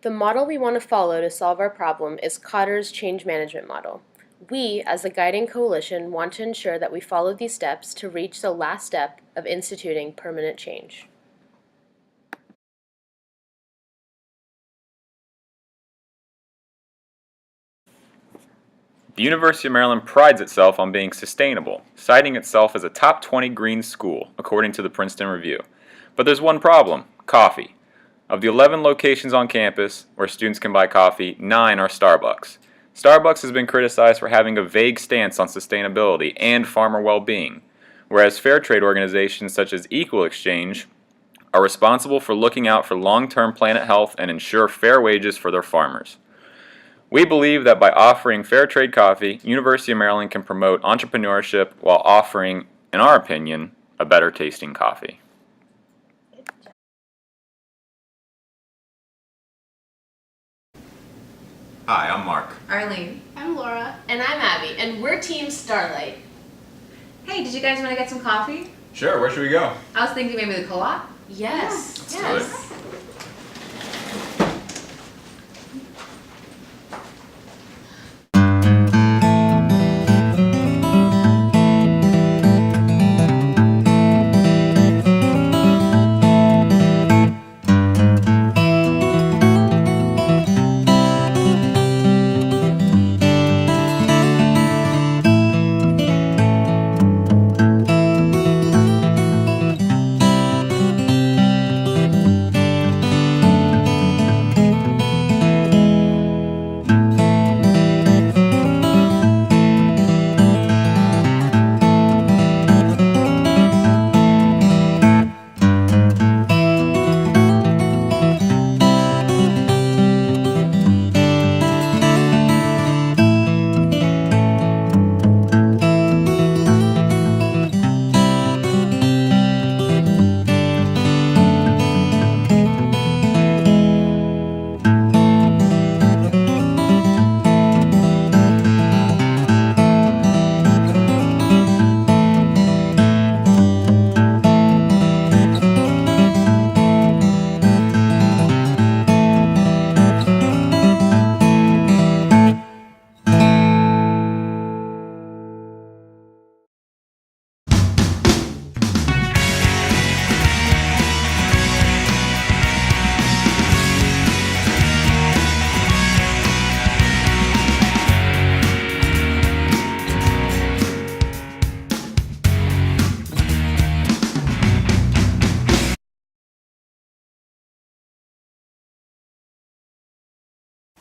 The model we want to follow to solve our problem is Cotter's change management model. We, as the guiding coalition, want to ensure that we follow these steps to reach the last step of instituting permanent change. The University of Maryland prides itself on being sustainable, citing itself as a top 20 green school, according to the Princeton Review. But there's one problem: coffee. Of the 11 locations on campus where students can buy coffee, 9 are Starbucks. Starbucks has been criticized for having a vague stance on sustainability and farmer well-being, whereas fair trade organizations such as Equal Exchange are responsible for looking out for long-term planet health and ensure fair wages for their farmers. We believe that by offering fair trade coffee, University of Maryland can promote entrepreneurship while offering, in our opinion, a better tasting coffee. Hi, I'm Mark. Arlene. I'm Laura. And I'm Abby, and we're Team Starlight. Hey, did you guys want to get some coffee? Sure, where should we go? I was thinking maybe the co-op. Yes. Let's do it.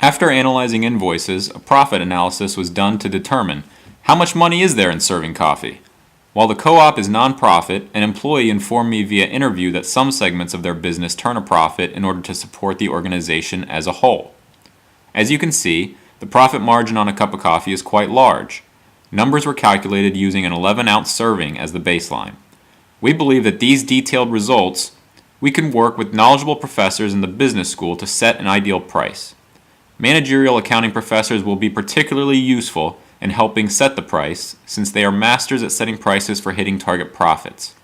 After analyzing invoices, a profit analysis was done to determine how much money is there in serving coffee. While the co-op is nonprofit, an employee informed me via interview that some segments of their business turn a profit in order to support the organization as a whole. As you can see, the profit margin on a cup of coffee is quite large. Numbers were calculated using an 11-ounce serving as the baseline. We believe that these detailed results, we can work with knowledgeable professors in the business school to set an ideal price. Managerial accounting professors will be particularly useful in helping set the price, since they are masters at setting prices for hitting target profits.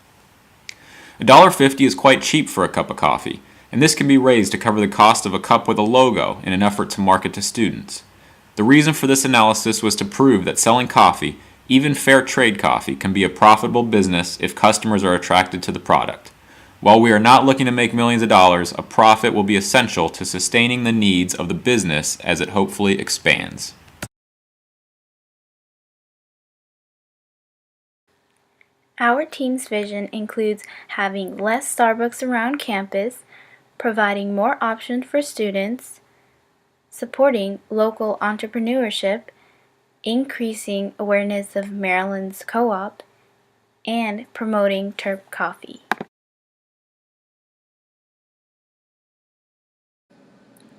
$1.50 is quite cheap for a cup of coffee, and this can be raised to cover the cost of a cup with a logo in an effort to market to students. The reason for this analysis was to prove that selling coffee, even fair trade coffee, can be a profitable business if customers are attracted to the product. While we are not looking to make millions of dollars, a profit will be essential to sustaining the needs of the business as it hopefully expands. Our team's vision includes having less Starbucks around campus, providing more options for students, supporting local entrepreneurship, increasing awareness of Maryland's co-op, and promoting Terp Coffee.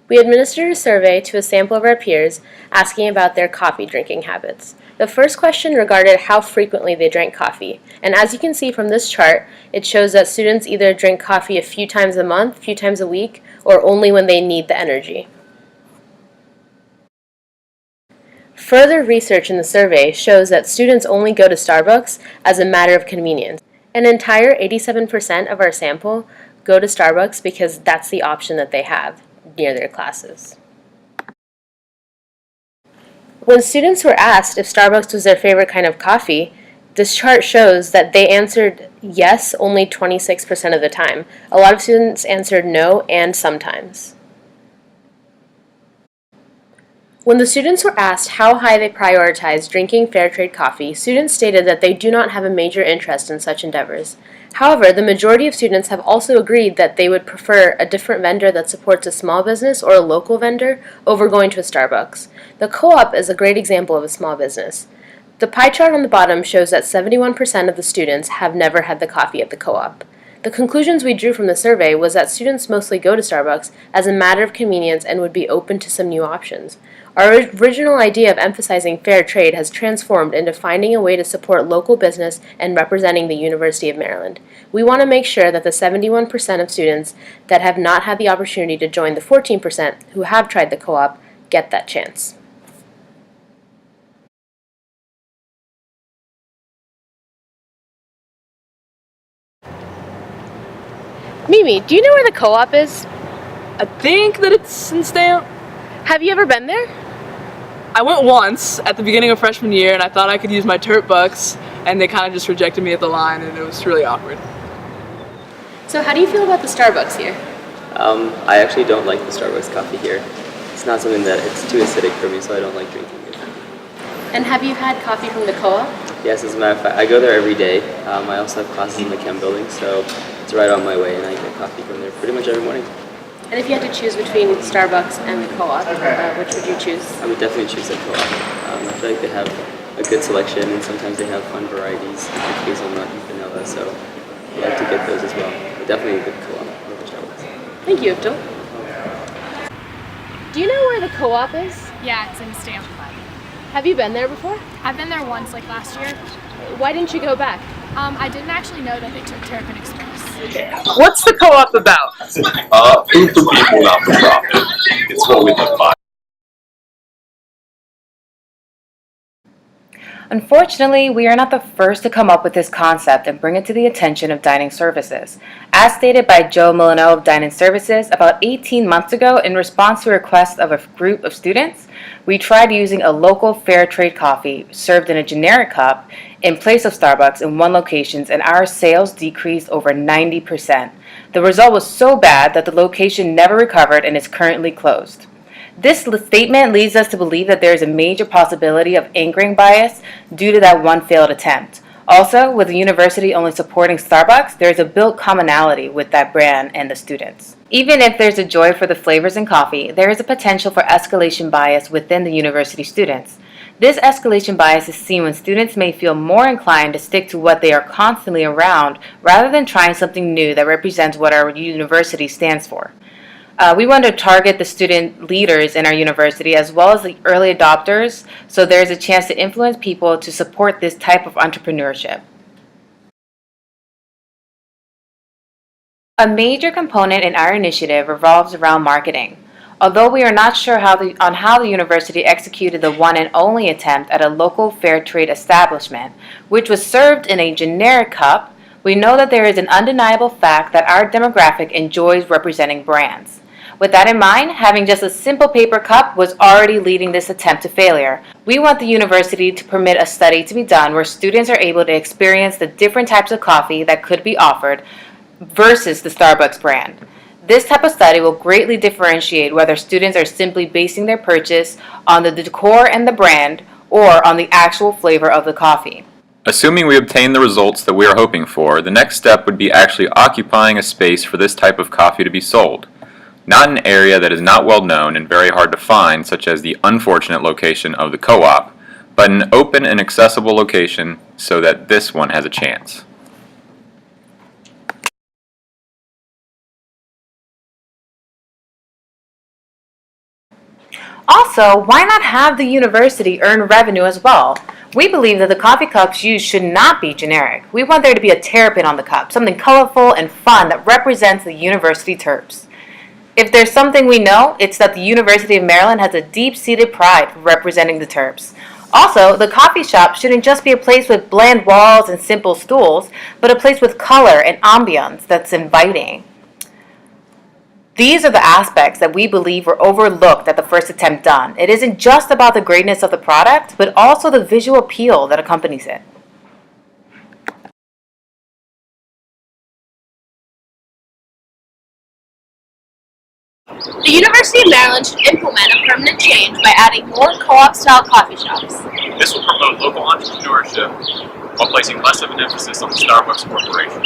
We administered a survey to a sample of our peers asking about their coffee drinking habits. The first question regarded how frequently they drank coffee, and as you can see from this chart, it shows that students either drink coffee a few times a month, a few times a week, or only when they need the energy. Further research in the survey shows that students only go to Starbucks as a matter of convenience. An entire 87% of our sample go to Starbucks because that's the option that they have. near their classes. When students were asked if Starbucks was their favorite kind of coffee, this chart shows that they answered yes only 26% of the time. A lot of students answered no and sometimes. When the students were asked how high they prioritize drinking fair trade coffee, students stated that they do not have a major interest in such endeavors. However, the majority of students have also agreed that they would prefer a different vendor that supports a small business or a local vendor over going to a Starbucks. The co-op is a great example of a small business. The pie chart on the bottom shows that 71% of the students have never had the coffee at the co-op. The conclusions we drew from the survey was that students mostly go to Starbucks as a matter of convenience and would be open to some new options. Our original idea of emphasizing fair trade has transformed into finding a way to support local business and representing the University of Maryland. We want to make sure that the 71% of students that have not had the opportunity to join the 14% who have tried the co-op get that chance. Mimi, do you know where the co-op is? I think that it's in Stamp. Have you ever been there? I went once at the beginning of freshman year and I thought I could use my Terp bucks and they kind of just rejected me at the line and it was really awkward. So how do you feel about the Starbucks here? I actually don't like the Starbucks coffee here. It's not something that, it's too acidic for me, so I don't like drinking it. And have you had coffee from the co-op? Yes, as a matter of fact, I go there every day. I also have classes in the chem building, so it's right on my way and I get coffee from there pretty much every morning. And if you had to choose between Starbucks and the co-op, which would you choose? I would definitely choose the co-op. I feel like they have a good selection and sometimes they have fun varieties, like hazelnut and vanilla, so I like to get those as well. But definitely a good co-op over Starbucks. Thank you, Abdul. Do you know where the co-op is? Yeah, it's in Stamp. Have you been there before? I've been there once, like last year. Why didn't you go back? I didn't actually know that they took Terrapin Express. What's the co-op about? Food for people, not for profit. It's what we live by. Unfortunately, we are not the first to come up with this concept and bring it to the attention of dining services. As stated by Joe Milano of Dining Services, about 18 months ago, in response to a request of a group of students, we tried using a local fair trade coffee served in a generic cup in place of Starbucks in one location, and our sales decreased over 90%. The result was so bad that the location never recovered and is currently closed. This statement leads us to believe that there is a major possibility of anchoring bias due to that one failed attempt. Also, with the university only supporting Starbucks, there is a built commonality with that brand and the students. Even if there's a joy for the flavors in coffee, there is a potential for escalation bias within the university students. This escalation bias is seen when students may feel more inclined to stick to what they are constantly around rather than trying something new that represents what our university stands for. We want to target the student leaders in our university as well as the early adopters, so there's a chance to influence people to support this type of entrepreneurship. A major component in our initiative revolves around marketing. Although we are not sure on how the university executed the one and only attempt at a local fair trade establishment, which was served in a generic cup, we know that there is an undeniable fact that our demographic enjoys representing brands. With that in mind, having just a simple paper cup was already leading this attempt to failure. We want the university to permit a study to be done where students are able to experience the different types of coffee that could be offered versus the Starbucks brand. This type of study will greatly differentiate whether students are simply basing their purchase on the decor and the brand or on the actual flavor of the coffee. Assuming we obtain the results that we are hoping for, the next step would be actually occupying a space for this type of coffee to be sold. Not an area that is not well known and very hard to find, such as the unfortunate location of the co-op, but an open and accessible location so that this one has a chance. Also, why not have the university earn revenue as well? We believe that the coffee cups used should not be generic. We want there to be a terrapin on the cup, something colorful and fun that represents the university terps. If there's something we know, it's that the University of Maryland has a deep-seated pride for representing the terps. Also, the coffee shop shouldn't just be a place with bland walls and simple stools, but a place with color and ambiance that's inviting. These are the aspects that we believe were overlooked at the first attempt done. It isn't just about the greatness of the product, but also the visual appeal that accompanies it. The University of Maryland should implement a permanent change by adding more co-op style coffee shops. This will promote local entrepreneurship while placing less of an emphasis on the Starbucks Corporation.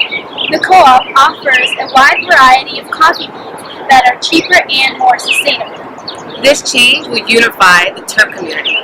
The co-op offers a wide variety of coffee beans that are cheaper and more sustainable. This change will unify the Terp community.